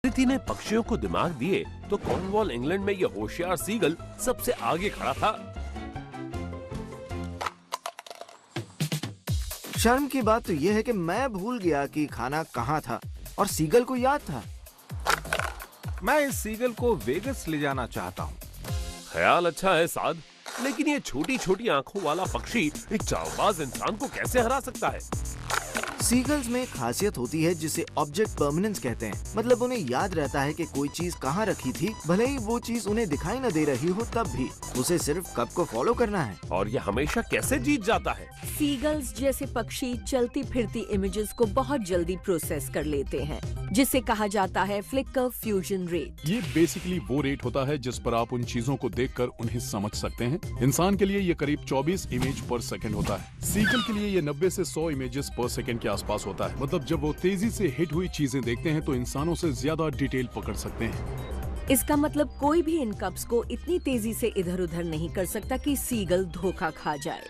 प्रीति ने पक्षियों को दिमाग दिए तो कॉर्नवॉल इंग्लैंड में ये होशियार सीगल सबसे आगे खड़ा था। शर्म की बात तो यह है कि मैं भूल गया कि खाना कहाँ था और सीगल को याद था। मैं इस सीगल को वेगस ले जाना चाहता हूँ। ख्याल अच्छा है साद, लेकिन ये छोटी छोटी आंखों वाला पक्षी एक चालबाज इंसान को कैसे हरा सकता है? सीगल्स में एक खासियत होती है जिसे ऑब्जेक्ट परमानेंस कहते हैं। मतलब उन्हें याद रहता है कि कोई चीज कहाँ रखी थी, भले ही वो चीज उन्हें दिखाई न दे रही हो तब भी। उसे सिर्फ कप को फॉलो करना है। और ये हमेशा कैसे जीत जाता है? सीगल्स जैसे पक्षी चलती फिरती इमेजेस को बहुत जल्दी प्रोसेस कर लेते हैं, जिसे कहा जाता है फ्लिकर फ्यूजन रेट। ये बेसिकली वो रेट होता है जिस पर आप उन चीजों को देखकर उन्हें समझ सकते हैं। इंसान के लिए ये करीब 24 इमेज पर सेकंड होता है। सीगल के लिए ये 90 से 100 इमेजेस पर सेकंड के आसपास होता है। मतलब जब वो तेजी से हिट हुई चीजें देखते हैं तो इंसानों से ज्यादा डिटेल पकड़ सकते हैं। इसका मतलब कोई भी इन कप्स को इतनी तेजी से इधर उधर नहीं कर सकता कि सीगल धोखा खा जाए।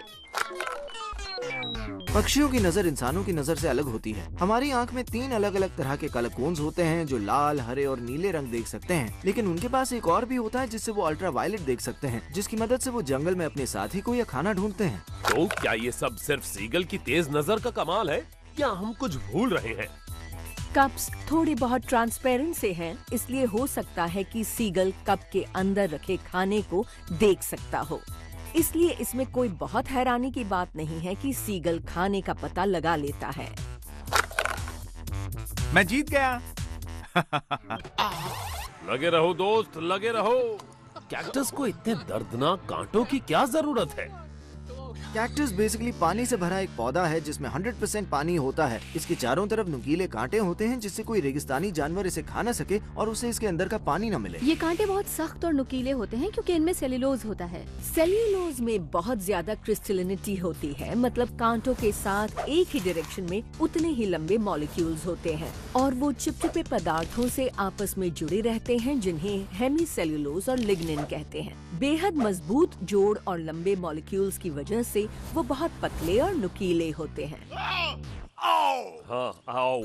पक्षियों की नजर इंसानों की नजर से अलग होती है। हमारी आंख में 3 अलग अलग तरह के कलर कोन्स होते हैं जो लाल, हरे और नीले रंग देख सकते हैं। लेकिन उनके पास एक और भी होता है जिससे वो अल्ट्रा वायलेट देख सकते हैं, जिसकी मदद से वो जंगल में अपने साथी को या खाना ढूंढते हैं। तो क्या ये सब सिर्फ सीगल की तेज नजर का कमाल है या हम कुछ भूल रहे हैं? कप्स थोड़े बहुत ट्रांसपेरेंट से हैं, इसलिए हो सकता है कि सीगल कप के अंदर रखे खाने को देख सकता हो। इसलिए इसमें कोई बहुत हैरानी की बात नहीं है कि सीगल खाने का पता लगा लेता है। मैं जीत गया। लगे रहो दोस्त, लगे रहो। कैक्टस को इतने दर्दनाक कांटों की क्या जरूरत है? कैक्टस बेसिकली पानी से भरा एक पौधा है जिसमें 100% पानी होता है। इसके चारों तरफ नुकीले कांटे होते हैं जिससे कोई रेगिस्तानी जानवर इसे खा न सके और उसे इसके अंदर का पानी न मिले। ये कांटे बहुत सख्त और नुकीले होते हैं क्योंकि इनमें सेल्यूलोज होता है। सेल्यूलोज में बहुत ज्यादा क्रिस्टलिनिटी होती है, मतलब कांटों के साथ एक ही डायरेक्शन में उतने ही लंबे मॉलिक्यूल्स होते हैं और वो चिपचिपे पदार्थों से आपस में जुड़े रहते हैं जिन्हें हेमीसेल्यूलोज और लिग्निन कहते हैं। बेहद मजबूत जोड़ और लंबे मॉलिक्यूल्स की वजह से वो बहुत पतले और नुकीले होते हैं। हाँ, आओ।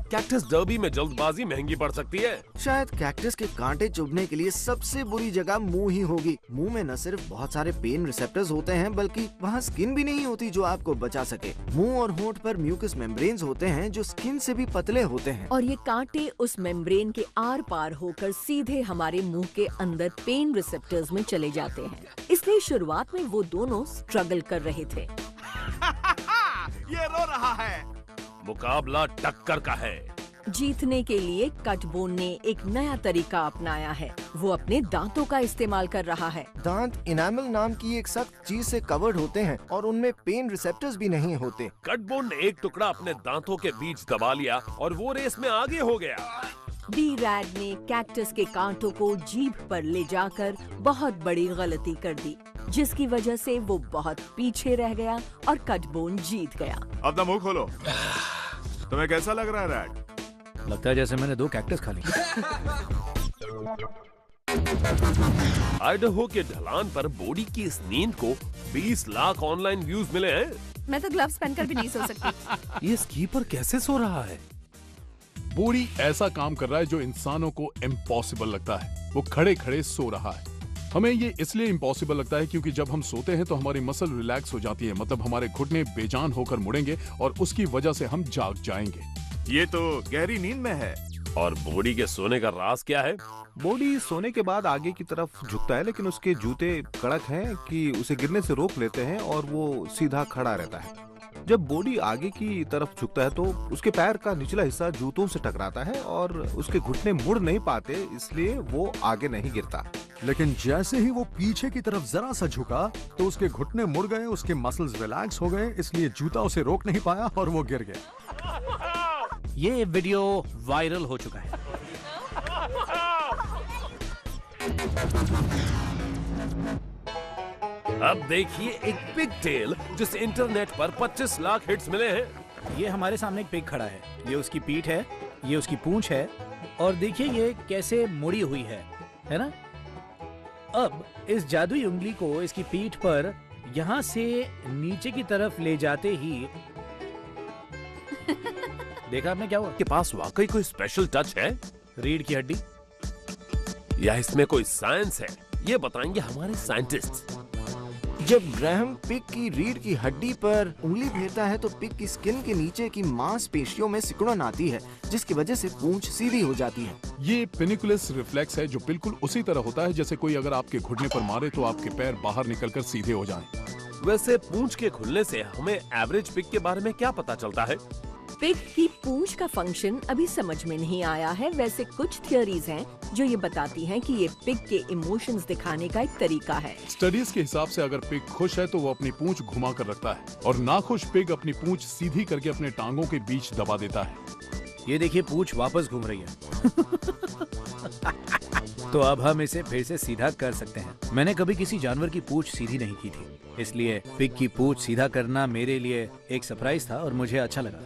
कैक्टस डर्बी में जल्दबाजी महंगी पड़ सकती है। शायद कैक्टस के कांटे चुभने के लिए सबसे बुरी जगह मुंह ही होगी। मुंह में न सिर्फ बहुत सारे पेन रिसेप्टर्स होते हैं बल्कि वहाँ स्किन भी नहीं होती जो आपको बचा सके। मुंह और होंठ पर म्यूकस मेम्ब्रेन्स होते हैं जो स्किन से भी पतले होते हैं और ये कांटे उस मेम्ब्रेन के आर पार होकर सीधे हमारे मुंह के अंदर पेन रिसेप्टर्स में चले जाते हैं। इसलिए शुरुआत में वो दोनों स्ट्रगल कर रहे थे। ये रो रहा है। मुकाबला टक्कर का है। जीतने के लिए कटबोन ने एक नया तरीका अपनाया है। वो अपने दांतों का इस्तेमाल कर रहा है। दांत इनामल नाम की एक सख्त चीज से कवर्ड होते हैं और उनमें पेन रिसेप्टर्स भी नहीं होते। कटबोन ने एक टुकड़ा अपने दांतों के बीच दबा लिया और वो रेस में आगे हो गया। बी रैड ने कैक्टस के कांटों को जीभ पर ले जाकर बहुत बड़ी गलती कर दी, जिसकी वजह से वो बहुत पीछे रह गया और कटबोन जीत गया। अपना मुंह खोलो। तुम्हें कैसा लग रहा है रैड? लगता है जैसे मैंने 2 कैक्टस खा ली। आइडाहो के ढलान पर बोडी की इस नींद को 20 लाख ऑनलाइन व्यूज मिले हैं। मैं तो ग्लव्स पहनकर भी नहीं सो सकती। ये स्की पर कैसे सो रहा है? बोडी ऐसा काम कर रहा है जो इंसानों को इम्पॉसिबल लगता है। वो खड़े खड़े सो रहा है। हमें ये इसलिए इम्पॉसिबल लगता है क्योंकि जब हम सोते हैं तो हमारी मसल रिलैक्स हो जाती है, मतलब हमारे घुटने बेजान होकर मुड़ेंगे और उसकी वजह से हम जाग जाएंगे। ये तो गहरी नींद में है। और बॉडी के सोने का राज क्या है? बॉडी सोने के बाद आगे की तरफ झुकता है, लेकिन उसके जूते कड़क हैं कि उसे गिरने से रोक लेते हैं और वो सीधा खड़ा रहता है। जब बॉडी आगे की तरफ झुकता है तो उसके पैर का निचला हिस्सा जूतों से टकराता है और उसके घुटने मुड़ नहीं पाते, इसलिए वो आगे नहीं गिरता। लेकिन जैसे ही वो पीछे की तरफ जरा सा झुका तो उसके घुटने मुड़ गए, उसके मसल्स रिलैक्स हो गए, इसलिए जूता उसे रोक नहीं पाया और वो गिर गया। ये वीडियो वायरल हो चुका है। अब देखिए एक पिग टेल जिसे इंटरनेट पर 25 लाख हिट्स मिले हैं। ये हमारे सामने एक पिग खड़ा है। ये उसकी पीठ है, ये उसकी पूंछ है और देखिए ये कैसे मुड़ी हुई है ना? अब इस जादुई उंगली को इसकी पीठ पर यहाँ से नीचे की तरफ ले जाते ही देखा आपने क्या हुआ? के पास वाकई कोई स्पेशल टच है? रीढ़ की हड्डी? या इसमें कोई साइंस है? ये बताएंगे हमारे साइंटिस्ट। जब ग्रैहम पिग की रीढ़ की हड्डी पर उंगली फेरता है तो पिग की स्किन के नीचे की मांसपेशियों में सिकुड़न आती है, जिसकी वजह से पूंछ सीधी हो जाती है। ये पेनिकुलस रिफ्लेक्स है जो बिल्कुल उसी तरह होता है जैसे कोई अगर आपके घुटने पर मारे तो आपके पैर बाहर निकलकर सीधे हो जाएं। वैसे पूंछ के खुलने से हमें एवरेज पिग के बारे में क्या पता चलता है? पिग की पूंछ का फंक्शन अभी समझ में नहीं आया है। वैसे कुछ थियरीज हैं जो ये बताती हैं कि ये पिग के इमोशंस दिखाने का एक तरीका है। स्टडीज के हिसाब से अगर पिग खुश है तो वो अपनी पूंछ घुमा कर रखता है और नाखुश पिग अपनी पूंछ सीधी करके अपने टांगों के बीच दबा देता है। ये देखिए, पूंछ वापस घूम रही है। तो अब हम इसे फिर से सीधा कर सकते हैं। मैंने कभी किसी जानवर की पूंछ सीधी नहीं की थी, इसलिए पिग की पूंछ सीधा करना मेरे लिए एक सरप्राइज था और मुझे अच्छा लगा।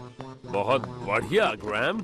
बहुत बढ़िया ग्रैम।